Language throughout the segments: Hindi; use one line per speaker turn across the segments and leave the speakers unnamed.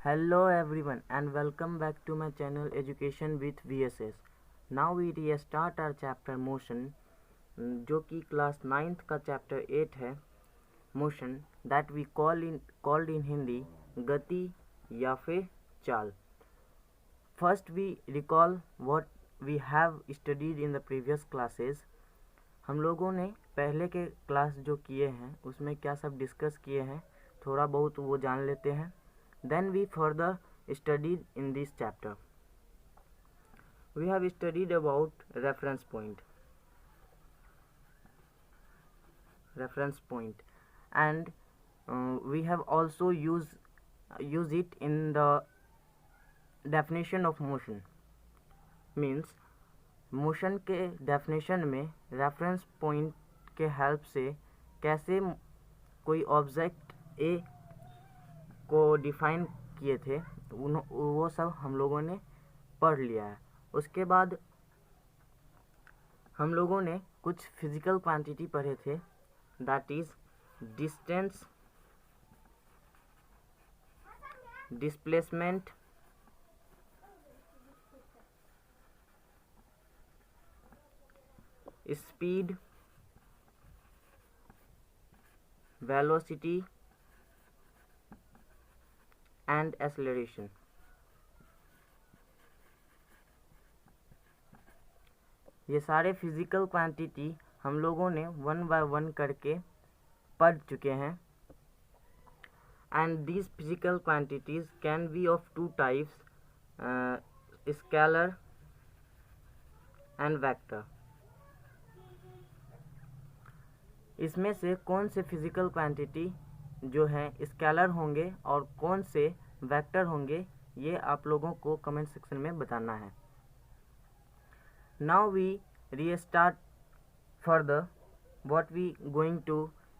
Hello everyone and welcome back to my channel Education with VSS. Now we restart our chapter motion जो कि क्लास 9th का चैप्टर 8 है motion that we called in Hindi गति या फिर चाल. First we recall what we have studied in the previous classes. हम लोगों ने पहले के क्लास जो किए हैं उसमें क्या सब डिस्कस किए हैं थोड़ा बहुत वो जान लेते हैं. Then we further studied in this chapter. We have studied about reference point, and we have also use it in the definition of motion. Means motion के डेफिनेशन में रेफरेंस पॉइंट के हेल्प से कैसे कोई ऑब्जेक्ट ए को डिफाइन किए थे वो सब हम लोगों ने पढ़ लिया है. उसके बाद हम लोगों ने कुछ फिजिकल क्वांटिटी पढ़े थे that is distance, displacement, speed, velocity and acceleration. ये सारे फिजिकल क्वांटिटी हम लोगों ने वन बाय वन करके पढ़ चुके हैं. And these physical quantities can be of two types, scalar and vector. इसमें से कौन से फिजिकल क्वांटिटी जो है स्केलर होंगे और कौन से वेक्टर होंगे ये आप लोगों को कमेंट सेक्शन में बताना है. Now we restart further what we going to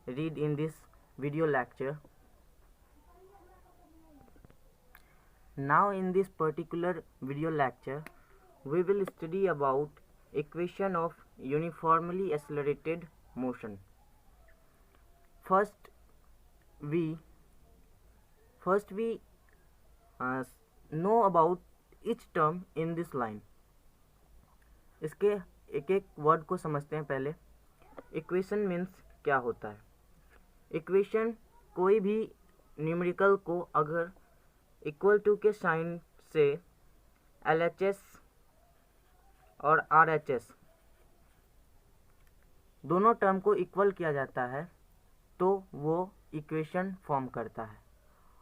read in this video lecture. Now in this particular video lecture we will study about equation of uniformly accelerated motion. First we know about each term in this line. इसके एक एक वर्ड को समझते हैं पहले. इक्वेशन मीन्स क्या होता है. इक्वेशन कोई भी न्यूमेरिकल को अगर इक्वल टू के साइन से LHS और RHS दोनों टर्म को इक्वल किया जाता है तो वो इक्वेशन फॉर्म करता है.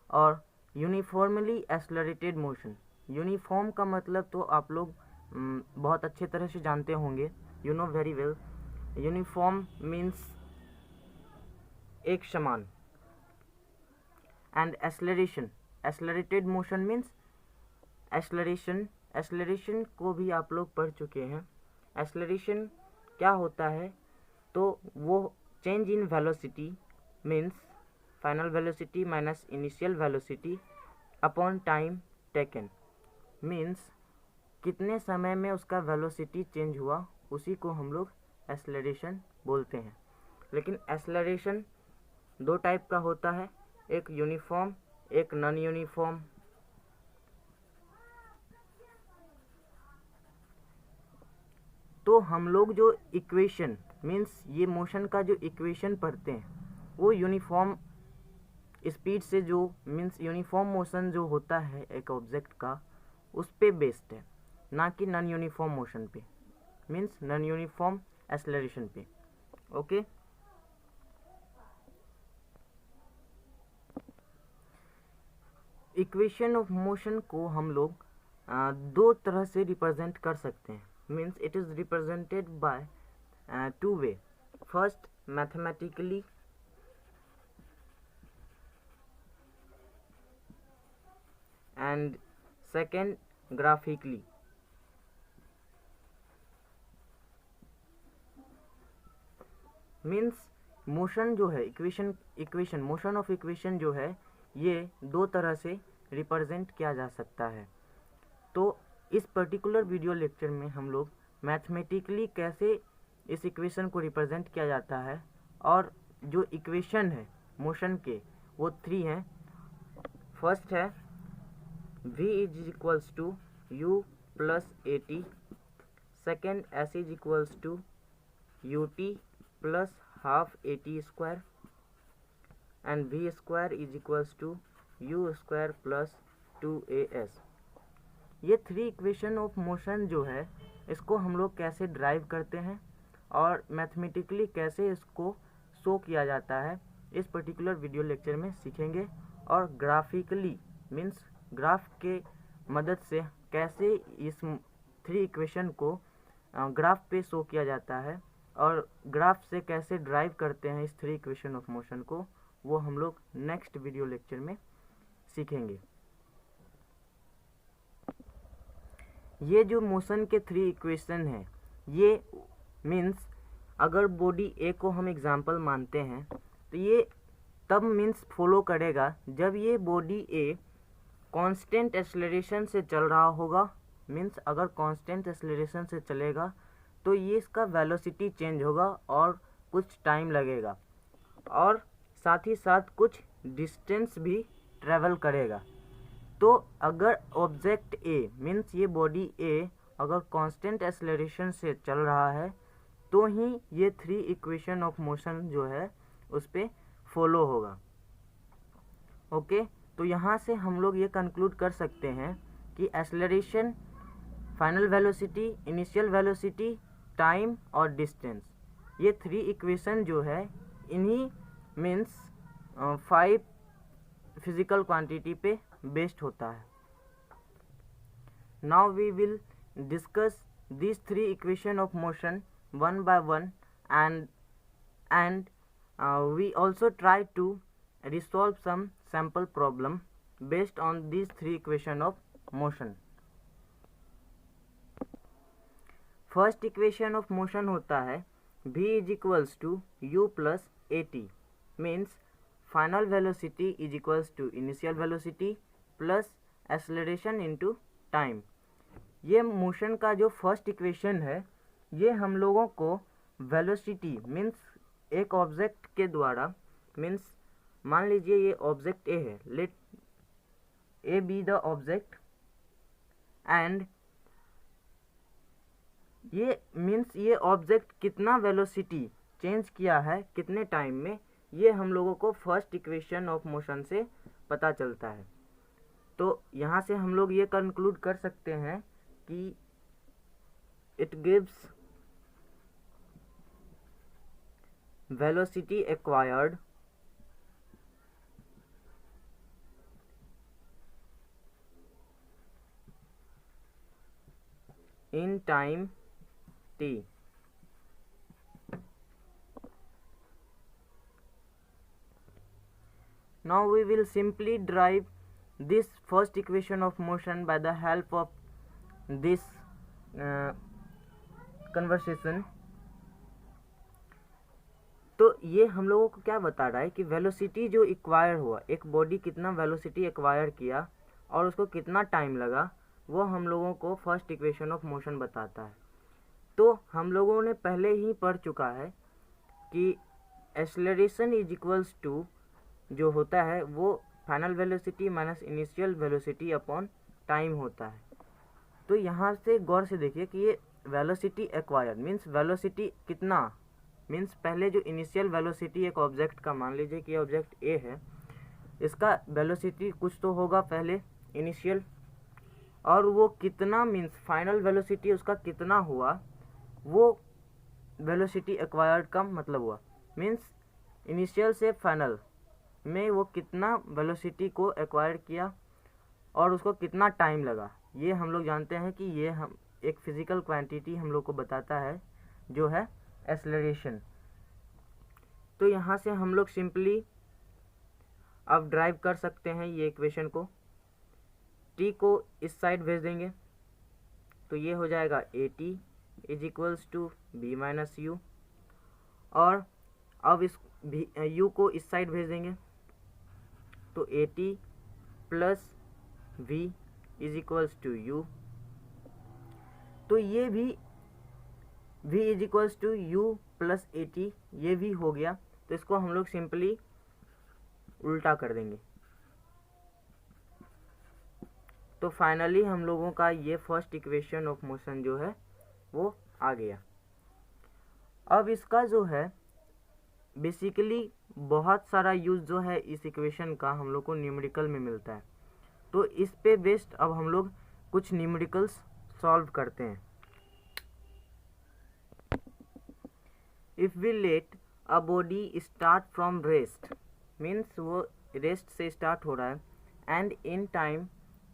और यूनिफॉर्मली एक्सेलरेटेड मोशन, यूनिफॉर्म का मतलब तो आप लोग बहुत अच्छे तरह से जानते होंगे. You know very well. Uniform means एक समान. And acceleration, accelerated motion means acceleration को भी आप लोग पढ़ चुके हैं. एक्सेलरेशन क्या होता है तो वो change in velocity means final velocity minus initial velocity upon time taken. Means कितने समय में उसका वेलोसिटी चेंज हुआ उसी को हम लोग एक्सेलरेशन बोलते हैं. लेकिन एक्सेलरेशन दो टाइप का होता है, एक यूनिफॉर्म एक नॉन यूनिफॉर्म. तो हम लोग जो इक्वेशन मीन्स ये मोशन का जो इक्वेशन पढ़ते हैं वो यूनिफॉर्म स्पीड से जो मीन्स यूनिफॉर्म मोशन जो होता है एक ऑब्जेक्ट का उस पे बेस्ड है, ना कि नॉन यूनिफॉर्म मोशन पे मीन्स नॉन यूनिफॉर्म एक्सेलरेशन पे. ओके. इक्वेशन ऑफ मोशन को हम लोग दो तरह से रिप्रेजेंट कर सकते हैं. Means it is represented by two way. First mathematically and second graphically. Means motion जो है इक्वेशन मोशन ऑफ इक्वेशन जो है ये दो तरह से रिप्रेजेंट किया जा सकता है. तो इस पर्टिकुलर वीडियो लेक्चर में हम लोग मैथमेटिकली कैसे इस इक्वेशन को रिप्रेजेंट किया जाता है और जो इक्वेशन है मोशन के वो 3 हैं. फर्स्ट है v is equals to u plus at, second s is equals to ut plus half at square and v square is equals to u square plus 2as। ये थ्री इक्वेशन ऑफ मोशन जो है इसको हम लोग कैसे ड्राइव करते हैं और मैथमेटिकली कैसे इसको शो किया जाता है इस पर्टिकुलर वीडियो लेक्चर में सीखेंगे। और ग्राफिकली मीन्स ग्राफ के मदद से कैसे इस थ्री इक्वेशन को ग्राफ पे शो किया जाता है और ग्राफ से कैसे ड्राइव करते हैं इस थ्री इक्वेशन ऑफ मोशन को, वो हम लोग नेक्स्ट वीडियो लेक्चर में सीखेंगे। ये जो मोशन के थ्री इक्वेशन है ये मीन्स अगर बॉडी ए को हम एग्जांपल मानते हैं तो ये तब मीन्स फॉलो करेगा जब ये बॉडी ए कांस्टेंट एक्सेलरेशन से चल रहा होगा। मीन्स अगर कांस्टेंट एक्सेलरेशन से चलेगा तो ये इसका वेलोसिटी चेंज होगा और कुछ टाइम लगेगा और साथ ही साथ कुछ डिस्टेंस भी ट्रेवल करेगा। तो अगर ऑब्जेक्ट ए मीन्स ये बॉडी ए अगर कांस्टेंट एक्सेलरेशन से चल रहा है तो ही ये थ्री इक्वेशन ऑफ मोशन जो है उस पर फॉलो होगा। ओके, तो यहाँ से हम लोग ये कंक्लूड कर सकते हैं कि acceleration, final velocity, initial velocity, time और डिस्टेंस, ये थ्री इक्वेशन जो है इन्हीं मीन्स 5 फिजिकल क्वांटिटी पे बेस्ड होता है। Now we will discuss these three equation of motion one by one and we also try to resolve some sample problem based on these three equation of motion। First equation of motion होता है v is equals to u plus at, means final velocity is equals to initial velocity plus acceleration into time. ये मोशन का जो फर्स्ट इक्वेशन है ये हम लोगों को वेलोसिटी मीन्स एक ऑब्जेक्ट के द्वारा, मीन्स मान लीजिए ये ऑब्जेक्ट ए है, let A be the object and ये मीन्स ये ऑब्जेक्ट कितना वेलोसिटी चेंज किया है कितने टाइम में, ये हम लोगों को फर्स्ट इक्वेशन ऑफ मोशन से पता चलता है। तो यहाँ से हम लोग ये कंक्लूड कर सकते हैं कि it gives velocity acquired in time t। Now we will simply derive this first equation of motion by the help of this conversation. तो ये हम लोगों को क्या बता रहा है कि वेलोसिटी जो एक्वायर हुआ, एक बॉडी कितना वेलोसिटी एक्वायर किया और उसको कितना टाइम लगा, वो हम लोगों को फर्स्ट इक्वेशन ऑफ मोशन बताता है। तो हम लोगों ने पहले ही पढ़ चुका है कि एक्सेलरेशन इज इक्वल्स टू जो होता है वो final velocity minus initial velocity upon time होता है। तो यहाँ से गौर से देखिए कि ये वेलोसिटी एक्वायर्ड मीन्स वेलोसिटी कितना, मीन्स पहले जो इनिशियल वेलोसिटी एक ऑब्जेक्ट का, मान लीजिए कि ऑब्जेक्ट ए है, इसका वेलोसिटी कुछ तो होगा पहले इनिशियल, और वो कितना मीन्स फाइनल वेलोसिटी उसका कितना हुआ, वो वेलोसिटी एक्वायर्ड का मतलब हुआ। मीन्स इनिशियल से फाइनल में वो कितना वेलोसिटी को एक्वायर किया और उसको कितना टाइम लगा। ये हम लोग जानते हैं कि ये हम एक फिजिकल क्वांटिटी हम लोग को बताता है जो है एक्सेलरेशन। तो यहाँ से हम लोग सिंपली अब ड्राइव कर सकते हैं ये इक्वेशन को। t को इस साइड भेज देंगे तो ये हो जाएगा at is equals to b minus u, और अब इस u को इस साइड भेज देंगे तो at plus v is equals to u। तो ये भी v is equals to u plus at ये भी हो गया, तो इसको हम लोग सिंपली उल्टा कर देंगे। तो तो फाइनली हम लोगों का ये फर्स्ट इक्वेशन ऑफ मोशन जो है वो आ गया। अब इसका जो है बेसिकली बहुत सारा यूज़ जो है इस इक्वेशन का हम लोग को न्यूमेरिकल में मिलता है। तो इस पे बेस्ड अब हम लोग कुछ न्यूमेरिकल्स सॉल्व करते हैं। If we let a body start from rest, means वो रेस्ट से स्टार्ट हो रहा है, and in time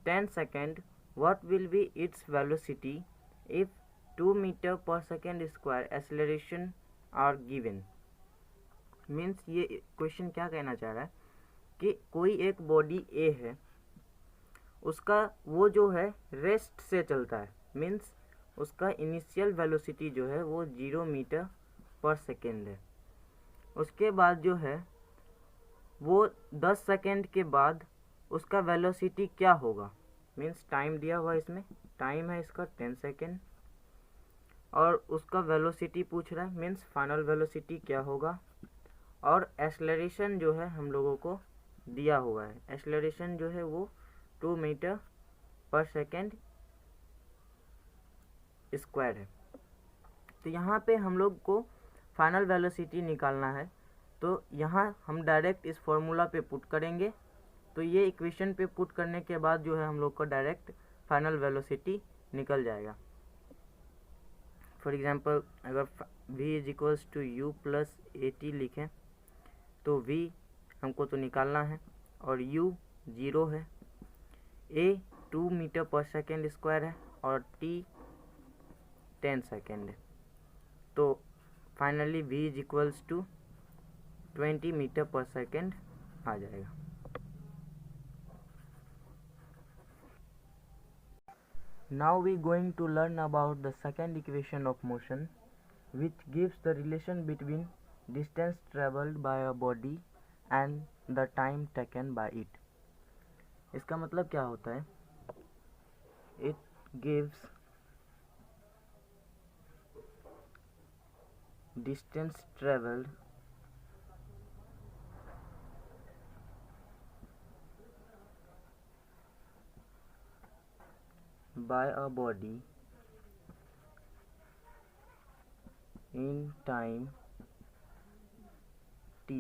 10 second, what will be its velocity if 2 metre पर second square acceleration are given. Means ये क्वेश्चन क्या कहना चाह रहा है कि कोई एक बॉडी ए है, उसका वो जो है रेस्ट से चलता है, मीन्स उसका इनिशियल वेलोसिटी जो है वो 0 मीटर पर सेकेंड है। उसके बाद जो है वो 10 सेकेंड के बाद उसका वेलोसिटी क्या होगा, मीन्स टाइम दिया हुआ इसमें, टाइम है इसका 10 सेकेंड, और उसका वेलोसिटी पूछ रहा है, मीन्स फाइनल वेलोसिटी क्या होगा, और एक्सेलरेशन जो है हम लोगों को दिया हुआ है, एक्सेलरेशन जो है वो 2 मीटर पर सेकेंड स्क्वायर है। तो यहाँ पे हम लोग को फाइनल वेलोसिटी निकालना है, तो यहाँ हम डायरेक्ट इस फॉर्मूला पे पुट करेंगे। तो ये इक्वेशन पे पुट करने के बाद जो है हम लोग को डायरेक्ट फाइनल वेलोसिटी निकल जाएगा। फॉर एग्जांपल अगर v is equals to u plus AT लिखें तो v हमको तो निकालना है और u 0 है, a 2 मीटर पर सेकेंड स्क्वायर है और t 10 सेकेंड है। तो finally v is equals to 20 meter पर सेकेंड आ जाएगा। Now we going to learn about the second equation of motion, which gives the relation between distance traveled by a body and the time taken by it. इसका मतलब क्या होता है? It gives distance traveled by a body in time t।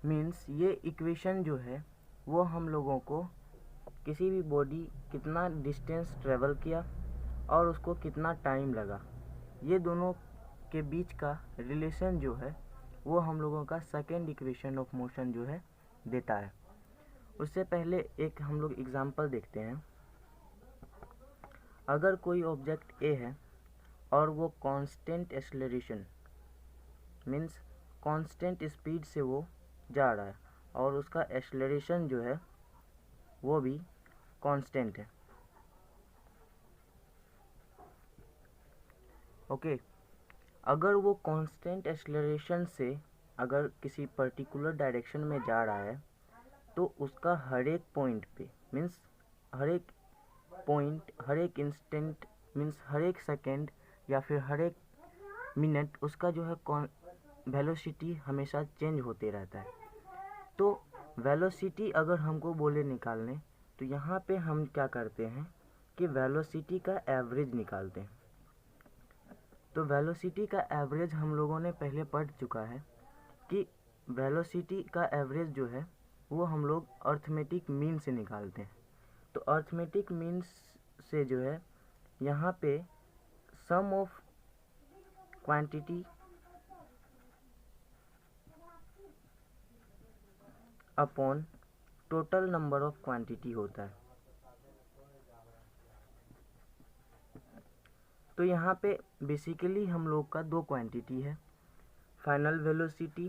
Means ये इक्वेशन जो है वो हम लोगों को किसी भी बॉडी कितना डिस्टेंस ट्रेवल किया और उसको कितना टाइम लगा, ये दोनों के बीच का रिलेशन जो है वो हम लोगों का सेकेंड इक्वेशन ऑफ मोशन जो है देता है। उससे पहले एक हम लोग एग्जांपल देखते हैं। अगर कोई ऑब्जेक्ट ए है और वो constant acceleration means constant speed से वो जा रहा है और उसका एक्सेलरेशन जो है वो भी कांस्टेंट है, ओके। अगर वो कांस्टेंट एक्सेलरेशन से अगर किसी पर्टिकुलर डायरेक्शन में जा रहा है तो उसका हर एक पॉइंट पे मीन्स हर एक पॉइंट, हर एक इंस्टेंट मीन्स हर एक सेकेंड या फिर हर एक मिनट उसका जो है वेलोसिटी हमेशा चेंज होते रहता है। तो वेलोसिटी अगर हमको बोले निकालने तो यहाँ पे हम क्या करते हैं कि वेलोसिटी का एवरेज निकालते हैं। तो वेलोसिटी का एवरेज हम लोगों ने पहले पढ़ चुका है कि वेलोसिटी का एवरेज जो है वो हम लोग अर्थमेटिक मीन से निकालते हैं। तो अर्थमेटिक मीन्स से जो है यहाँ पे sum of quantity upon total number of quantity होता है। तो यहाँ पे बेसिकली हम लोग का दो क्वांटिटी है, final velocity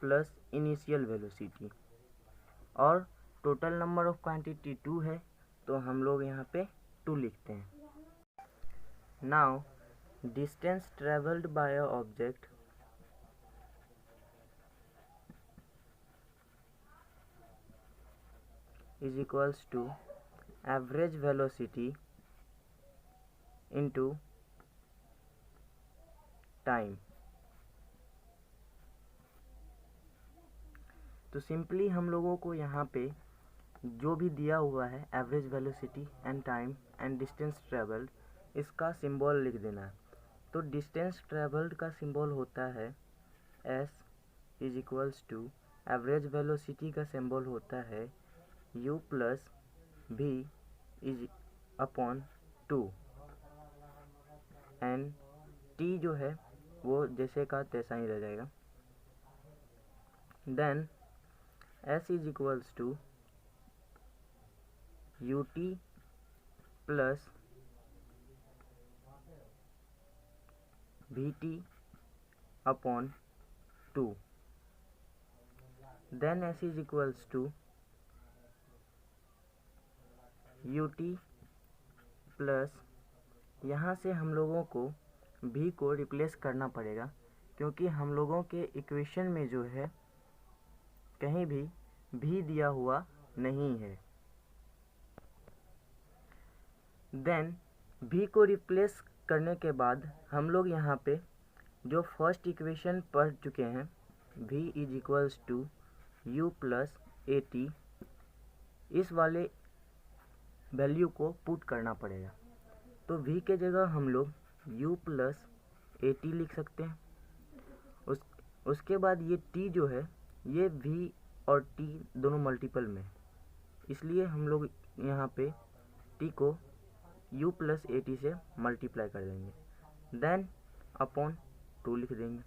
plus initial velocity, और टोटल नंबर ऑफ क्वांटिटी 2 है तो हम लोग यहाँ पे 2 लिखते हैं। Now distance travelled by a object is equals to average velocity into time. तो सिंपली हम लोगों को यहाँ पे जो भी दिया हुआ है average velocity and time and distance travelled, इसका सिंबल लिख देना है। तो डिस्टेंस ट्रेवल्ड का सिंबल होता है s is equals to, average velocity का सिंबल होता है u plus v is upon 2 and t जो है वो जैसे का तैसा ही रह जाएगा। Then s is equals to ut plus vt upon 2, then s is equals to ut plus, यहाँ से हम लोगों को v को रिप्लेस करना पड़ेगा क्योंकि हम लोगों के इक्वेशन में जो है कहीं भी v दिया हुआ नहीं है। देन v को रिप्लेस करने के बाद हम लोग यहाँ पे जो फर्स्ट इक्वेशन पढ़ चुके हैं v is equals to u plus a t, इस वाले वैल्यू को पुट करना पड़ेगा। तो v के जगह हम लोग u प्लस ए टी लिख सकते हैं। उसके बाद ये t जो है ये v और t दोनों मल्टीपल में, इसलिए हम लोग यहाँ पे t को u प्लस ए टी से मल्टीप्लाई कर देंगे, देन अपॉन 2 लिख देंगे।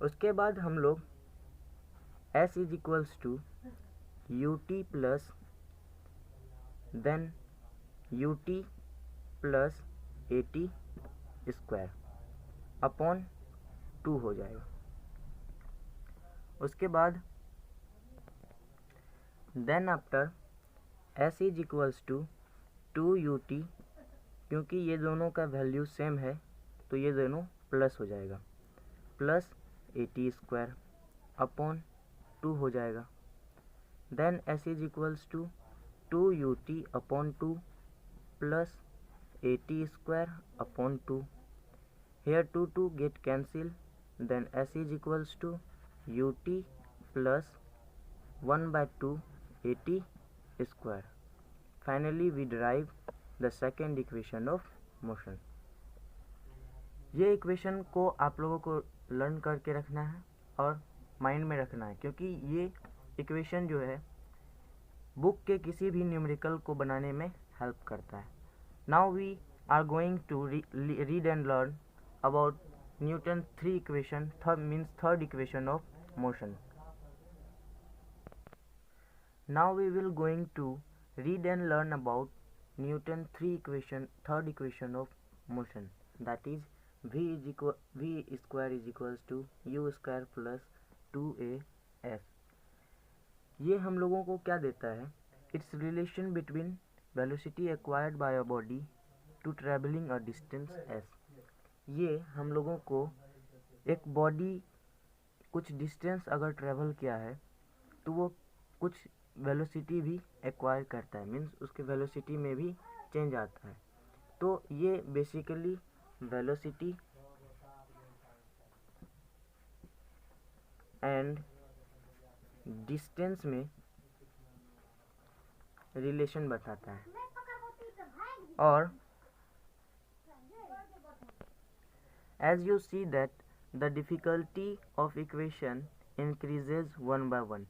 उसके बाद हम लोग s is equals to u t plus, then u t plus a t square upon 2 हो जाएगा। उसके बाद then after s is equals to 2 u t, क्योंकि ये दोनों का वैल्यू सेम है तो ये दोनों प्लस हो जाएगा, plus a t square upon 2 हो जाएगा। Then s is equals to 2 u t upon 2 plus a t square upon 2, here 2 get cancel, then s is equals to ut plus 1 by 2 at square. Finally we derive the second equation of motion. ये इक्वेशन को आप लोगों को लर्न करके रखना है और माइंड में रखना है, क्योंकि ये इक्वेशन जो है बुक के किसी भी न्यूमेरिकल को बनाने में हेल्प करता है। Now we are going to read and learn about Newton 3 equation, third equation of motion. Now we will going to read and learn about Newton 3 equation, third equation of motion, that is v square is equals to u square plus 2as. ये हम लोगों को क्या देता है? It's relation between velocity acquired by a body to traveling a distance s. ये हम लोगों को एक बॉडी कुछ डिस्टेंस अगर ट्रेवल किया है तो वो कुछ वेलोसिटी भी एक्वायर करता है, मीन्स उसके वेलोसिटी में भी चेंज आता है। तो ये बेसिकली वेलोसिटी एंड डिस्टेंस में रिलेशन बताता है। और as you see that the difficulty of equation increases 1 by 1.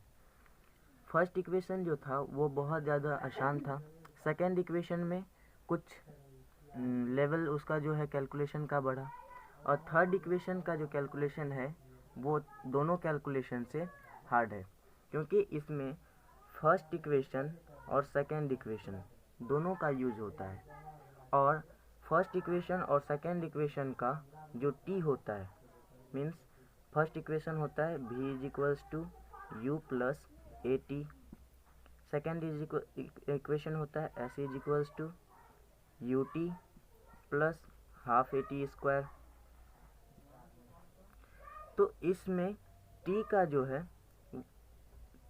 First equation जो था वो बहुत ज़्यादा आसान था, सेकेंड इक्वेशन में कुछ लेवल उसका जो है कैलकुलेशन का बढ़ा, और थर्ड इक्वेशन का जो कैलकुलेशन है वो दोनों कैलकुलेशन से हार्ड है, क्योंकि इसमें फर्स्ट इक्वेशन और सेकेंड इक्वेशन दोनों का यूज होता है। और फर्स्ट इक्वेशन और सेकेंड इक्वेशन का जो t होता है, मीन्स फर्स्ट इक्वेशन होता है v is equals to u plus a t, second equation होता है s is equals to u t plus half a t square. तो इसमें t का जो है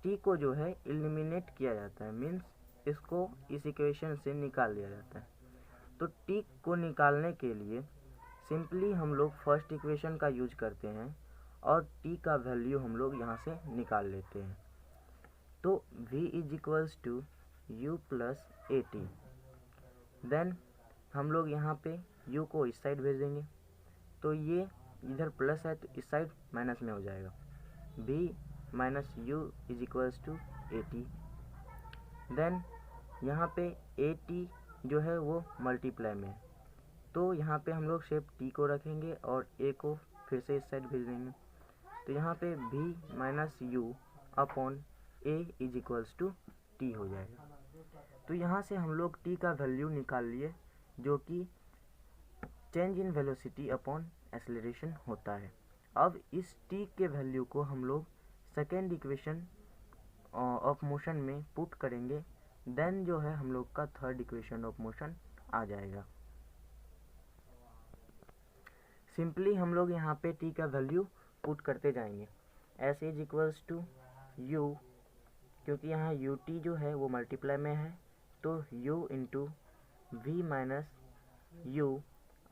t को जो है एलिमिनेट किया जाता है, मीन्स इसको इस इक्वेशन से निकाल दिया जाता है। तो t को निकालने के लिए सिंपली हम लोग फर्स्ट इक्वेशन का यूज करते हैं और t का वैल्यू हम लोग यहाँ से निकाल लेते हैं। तो v is equals to u plus a t. Then हम लोग यहाँ पे u को इस साइड भेज देंगे, तो ये इधर प्लस है तो इस साइड माइनस में हो जाएगा। v minus u is equals to a t. Then यहाँ पे ए टी जो है वो मल्टीप्लाई में है, तो यहाँ पे हम लोग शेप टी को रखेंगे और ए को फिर से इस साइड भेज देंगे। तो यहाँ पे v minus u upon a is equals to t हो जाएगा। तो यहाँ से हम लोग t का वैल्यू निकाल लिए, जो कि change in velocity upon acceleration होता है। अब इस t के वैल्यू को हम लोग सेकेंड इक्वेशन ऑफ मोशन में पुट करेंगे, देन जो है हम लोग का थर्ड इक्वेशन ऑफ मोशन आ जाएगा। सिंपली हम लोग यहाँ पे t का वैल्यू पुट करते जाएंगे। s is equals to u, क्योंकि यहाँ यू टी जो है वो मल्टीप्लाई में है, तो u into v minus u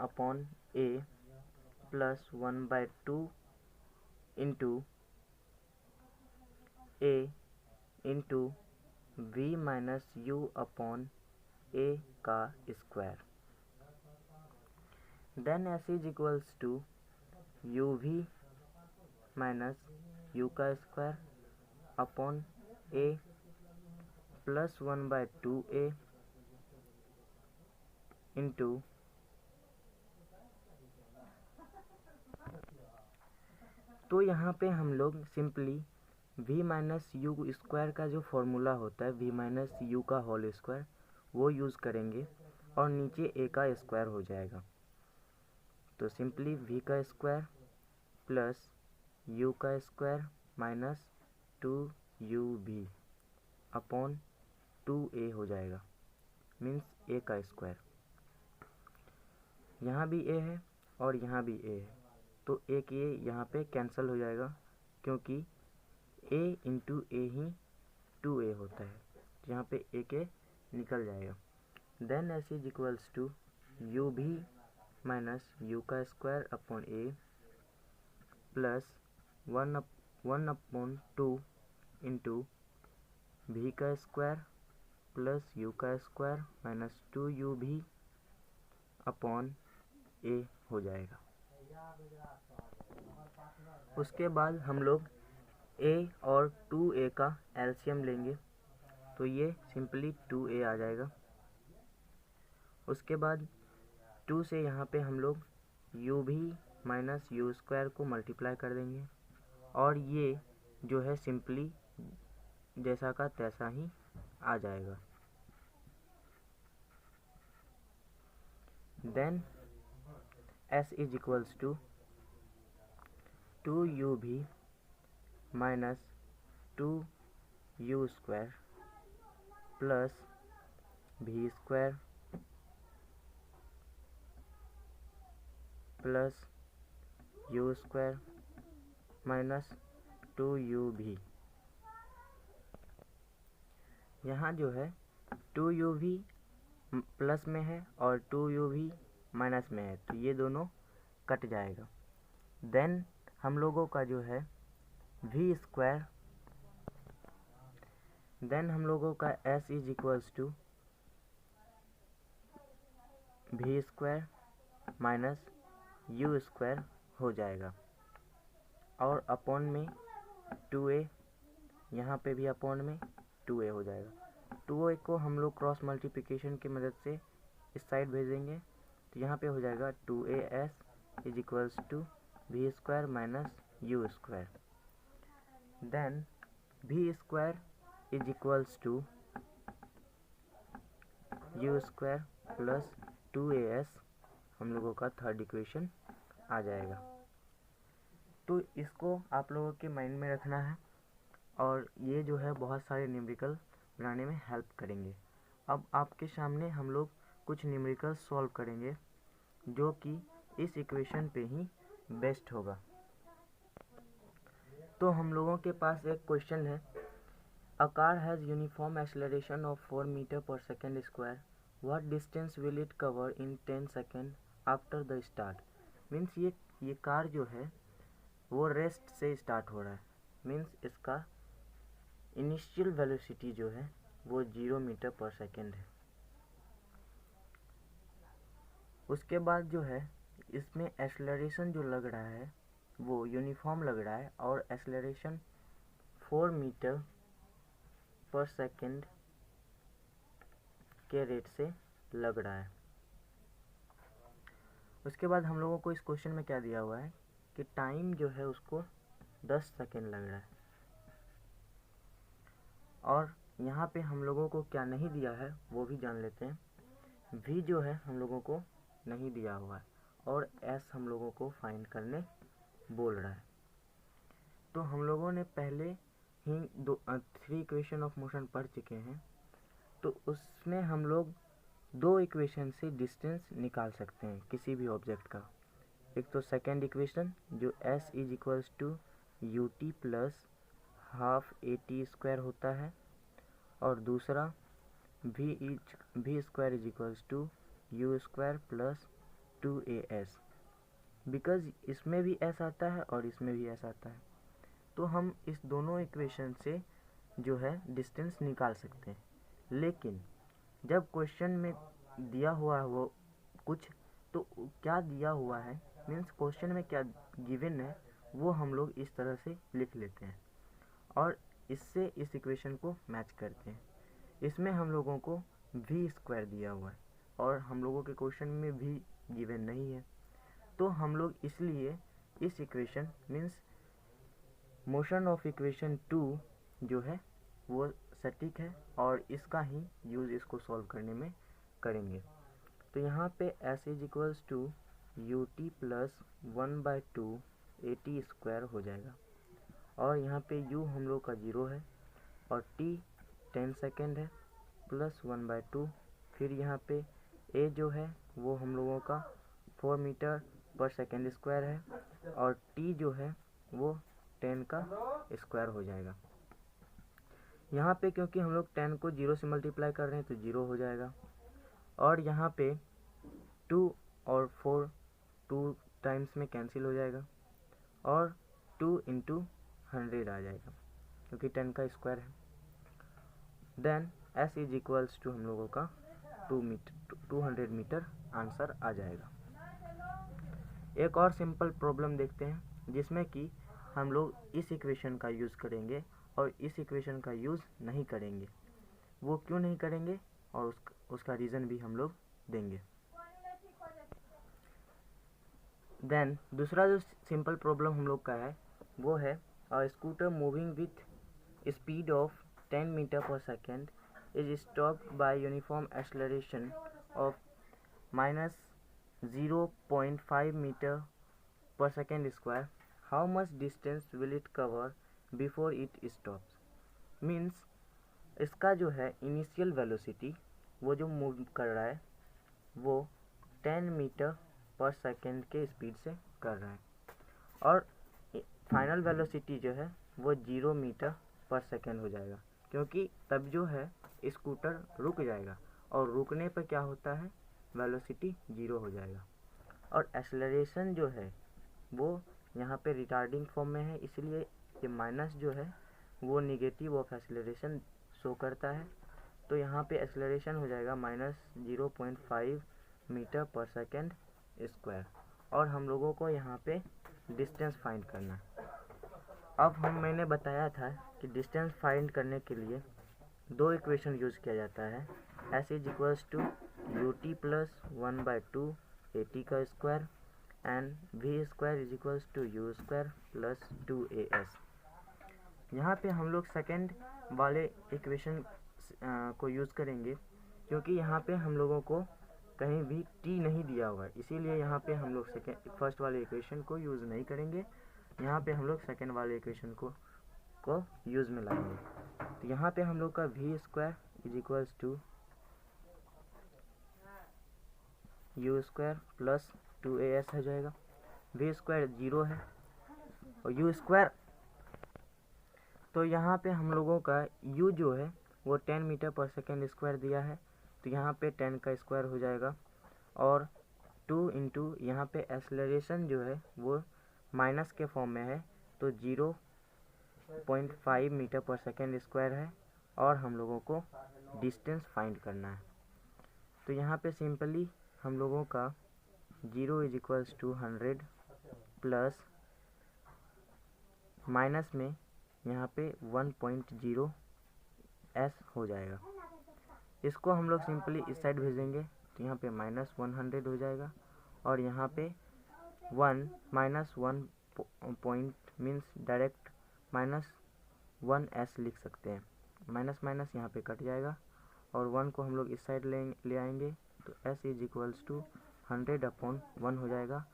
upon a plus 1/2 into a into v minus u upon a का square. Then s is equals to u v minus u का square upon a plus 1/2 a into तो यहाँ पे हम लोग simply v minus u square का जो फॉर्मूला होता है v माइनस यू का होल स्क्वायर वो यूज़ करेंगे और नीचे a का स्क्वायर हो जाएगा। तो सिंपली v का स्क्वायर प्लस u का square minus 2u upon 2a हो जाएगा, मीन्स a का स्क्वायर। यहाँ भी a है और यहाँ भी a है, तो एक ये यहाँ पे कैंसिल हो जाएगा, क्योंकि a into A he 2a होता है, यहाँ पे एक a निकल जाएगा। Then s is equals to u भी माइनस यू का square upon a plus 1/2 into भी का स्क्वायर प्लस यू का स्क्वायर माइनस 2u भी अपॉन ए हो जाएगा। उसके बाद हम लोग a और 2a का एलसीएम लेंगे, तो ये सिंपली 2a आ जाएगा। उसके बाद 2 से यहाँ पे हम लोग u भी माइनस यू स्क्वायर को मल्टीप्लाई कर देंगे, और ये जो है सिंपली जैसा का तैसा ही आ जाएगा। Then s is equals to 2u भी माइनस 2u स्क्वायर प्लस भी square plus u square minus 2u भी। यहाँ जो है 2u भी प्लस में है और 2u भी माइनस में है, तो ये दोनों कट जाएगा। देन हम लोगों का जो है v स्क्वायर, देन हम लोगों का s is equals to v square minus u square हो जाएगा, और अपॉन में 2a, यहाँ पे भी अपॉन में 2a हो जाएगा। 2a को हम लोग क्रॉस मल्टीप्लिकेशन की मदद से इस साइड भेजेंगे, तो यहाँ पे हो जाएगा 2as is equals to v square minus u square. Then v square is equals to u square plus 2as हम लोगों का थर्ड इक्वेशन आ जाएगा। तो इसको आप लोगों के माइंड में रखना है, और ये जो है बहुत सारे न्यूमेरिकल बनाने में हेल्प करेंगे। अब आपके सामने हम लोग कुछ न्यूमेरिकल सॉल्व करेंगे, जो कि इस इक्वेशन पे ही बेस्ट होगा। तो हम लोगों के पास एक क्वेश्चन है, a car has uniform acceleration of 4 metre पर second square, what distance will it cover in 10 second after the start. Means ये कार जो है वो रेस्ट से स्टार्ट हो रहा है, मीन्स इसका इनिशियल वेलोसिटी जो है वो 0 मीटर पर सेकेंड है। उसके बाद जो है इसमें एक्सेलरेशन जो लग रहा है वो यूनिफॉर्म लग रहा है और एक्सेलरेशन 4 मीटर पर सेकेंड के रेट से लग रहा है। उसके बाद हम लोगों को इस क्वेश्चन में क्या दिया हुआ है कि टाइम जो है उसको 10 सेकेंड लग रहा है, और यहाँ पे हम लोगों को क्या नहीं दिया है वो भी जान लेते हैं। v जो है हम लोगों को नहीं दिया हुआ है और s हम लोगों को फाइंड करने बोल रहा है। तो हम लोगों ने पहले ही 3 इक्वेशन ऑफ मोशन पढ़ चुके हैं, तो उसमें हम लोग 2 इक्वेशन से डिस्टेंस निकाल सकते हैं किसी भी ऑब्जेक्ट का। एक तो सेकेंड इक्वेशन जो s is equals to u t plus half a t square होता है, और दूसरा v square is equals to u square plus 2as। Because इसमें भी s आता है और इसमें भी s आता है, तो हम इस दोनों इक्वेशन से जो है डिस्टेंस निकाल सकते हैं। लेकिन जब क्वेश्चन में दिया हुआ है वो कुछ, तो क्या दिया हुआ है मीन्स क्वेश्चन में क्या गिवन है वो हम लोग इस तरह से लिख लेते हैं और इससे इस इक्वेशन को मैच करते हैं। इसमें हम लोगों को v स्क्वायर दिया हुआ है और हम लोगों के क्वेश्चन में v गिवन नहीं है, तो हम लोग इसलिए इस equation means motion of equation 2 जो है वो सटीक है और इसका ही यूज़ इसको सॉल्व करने में करेंगे। तो यहाँ पे s is equals to u t plus 1/2 a t square हो जाएगा, और यहाँ पे u हम लोग का 0 है और t 10 सेकेंड है प्लस 1/2, फिर यहाँ पे a जो है वो हम लोगों का 4 मीटर पर सेकेंड स्क्वायर है और t जो है वो 10 का स्क्वायर हो जाएगा। यहाँ पे क्योंकि हम लोग 10 को 0 से मल्टीप्लाई कर रहे हैं तो 0 हो जाएगा, और यहाँ पे 2 और 4 2 टाइम्स में कैंसिल हो जाएगा और 2 इंटू 100 आ जाएगा क्योंकि 10 का स्क्वायर है। Then s is equals to हम लोगों का 200 मीटर आंसर आ जाएगा। एक और सिंपल प्रॉब्लम देखते हैं जिसमें कि हम लोग इस इक्वेशन का यूज़ करेंगे और इस इक्वेशन का यूज़ नहीं करेंगे। वो क्यों नहीं करेंगे और उसका रीज़न भी हम लोग देंगे। देन दूसरा जो सिंपल प्रॉब्लम हम लोग का है वो है a scooter moving with speed of 10 metre पर second is stopped by uniform acceleration of -0.5 metre पर second square. How much distance will it cover before it stops. Means इसका जो है इनिशियल वेलोसिटी वो जो मूव कर रहा है वो 10 मीटर पर सेकेंड के स्पीड से कर रहा है, और फाइनल वेलोसिटी जो है वो 0 मीटर पर सेकेंड हो जाएगा, क्योंकि तब जो है स्कूटर रुक जाएगा और रुकने पर क्या होता है वेलोसिटी 0 हो जाएगा। और एक्सेलरेशन जो है वो यहाँ पे रिटार्डिंग फॉर्म में है, इसलिए ये माइनस जो है वो नेगेटिव ऑफ एक्सेलरेशन शो करता है। तो यहाँ पे एक्सेलरेशन हो जाएगा -0.5 मीटर पर सेकेंड स्क्वायर, और हम लोगों को यहाँ पे डिस्टेंस फाइंड करना है। अब मैंने बताया था कि डिस्टेंस फाइंड करने के लिए 2 इक्वेशन यूज़ किया जाता है, s is equals to u t plus 1/2 a t का square and v square is equals to u square plus 2as। यहाँ पे हम लोग सेकेंड वाले इक्वेशन को यूज़ करेंगे क्योंकि यहाँ पे हम लोगों को कहीं भी t नहीं दिया हुआ है, इसीलिए यहाँ पे हम लोग फर्स्ट वाले इक्वेशन को यूज़ नहीं करेंगे। यहाँ पे हम लोग सेकेंड वाले इक्वेशन को यूज़ में लाएंगे। तो यहाँ पे हम लोग का v square is equals to u square plus 2as हो जाएगा। v स्क्वायर 0 है और u स्क्वायर, तो यहाँ पे हम लोगों का u जो है वो 10 मीटर पर सेकेंड स्क्वायर दिया है, तो यहाँ पे 10 का स्क्वायर हो जाएगा, और 2 इंटू यहाँ पे एक्सेलरेशन जो है वो माइनस के फॉर्म में है, तो 0 0.5 मीटर पर सेकेंड स्क्वायर है और हम लोगों को डिस्टेंस फाइंड करना है। तो यहाँ पे सिंपली हम लोगों का 0 is equals to 100 plus minus में यहाँ पे 1.0 s हो जाएगा। इसको हम लोग सिंपली इस साइड भेजेंगे तो यहाँ पे -100 हो जाएगा और यहाँ पे 1 -1 पॉइंट मीन्स डायरेक्ट -1s लिख सकते हैं। माइनस माइनस यहाँ पे कट जाएगा और 1 को हम लोग इस साइड ले आएंगे तो s इज इक्वल्स टू 100/1 हो जाएगा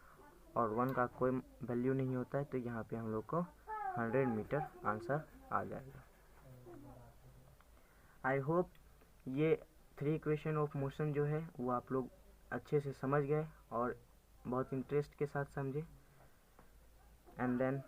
और 1 का कोई वैल्यू नहीं होता है तो यहाँ पे हम लोग को 100 मीटर आंसर आ जाएगा। आई होप ये 3 इक्वेशन ऑफ मोशन जो है वो आप लोग अच्छे से समझ गए और बहुत इंटरेस्ट के साथ समझे। And then